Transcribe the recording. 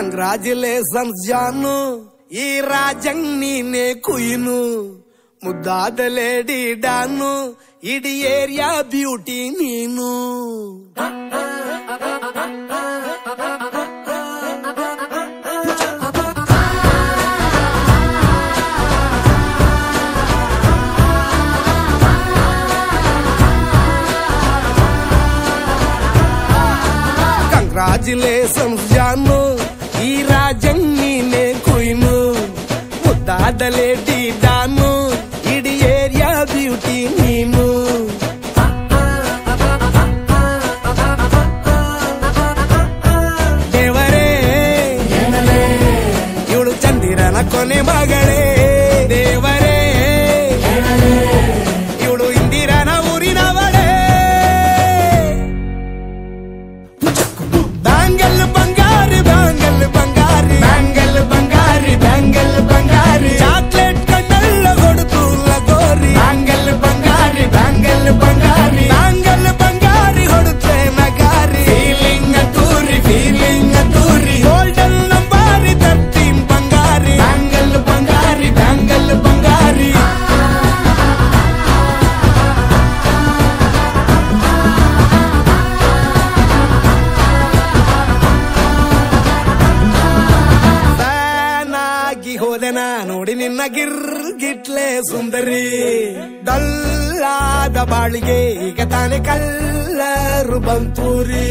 Congratulations ಜಾನು, ಈ ರಾಜಂಗ್ ನೀನೆ ಕುಯ್ನು, ಮುದ್ದಾದ ಲೇಡಿ ಡಾನು, ಇಡೀ ಏರಿಯಾ ಬ್ಯೂಟಿ ನೀನು. ಕಂಗ್ರಾಚುಲೇಷನ್ಸ್ ಜಾನು, ಈ ರಾಜಂಗ್ ನೀನೆ ಕುಯ್ನು, ಮುದ್ದಾದ ಲೇಡಿ ಡಾನು, ಇಡೀ ಏರಿಯಾ ಬ್ಯೂಟಿ ನೀನು. ದೇವರೇ ಇವಳು ಚಂದಿರನ ಕೊನೆ ಮಗಳೇ, ದೇವರೇ ಇವಳು ಇಂದಿರನ ಊರಿನವಳೇ. ಬ್ಯಾಂಗಲ್ ಬಂಗಾರಿ ಬ್ಯಾಂಗಲ್ ಬಂಗಾರಿ ಬ್ಯಾಂಗಲ್ ಬಂಗಾರಿ ಬ್ಯಾಂಗಲ್ ಬಂಗಾರಿ, ಚಾಕ್ಲೇಟ್ ಕಣ್ಣಲ್ಲ ಕೊಡುತ್ತು ಲಗೋರಿ. ಬ್ಯಾಂಗಲ್ ಬಂಗಾರಿ ಬ್ಯಾಂಗಲ್ ಬಂಗಾರಿ ಬ್ಯಾಂಗಲ್ ಬಂಗಾರಿ ಹೊಡುತ್ತೆ ನಗಾರಿ. ಫೀಲಿಂಗ್ ತೂರಿ ಗೋಲ್ಡನ್ ನಂಬಾರಿ 13 ಬಂಗಾರಿ. ಬ್ಯಾಂಗಲ್ ಬಂಗಾರಿ ಬ್ಯಾಂಗಲ್ ಬಂಗಾರಿ. ಹೋದೆನ ನೋಡಿ ನಿನ್ನ ಗಿರ್ಗಿಟ್ಲೆ ಸುಂದರಿ, ಡಲ್ಲಾದ ಬಾಳಿಗೆ ಈಗ ತಾನೆ ಕಲ್ಲರು ಬಂತೂರಿ.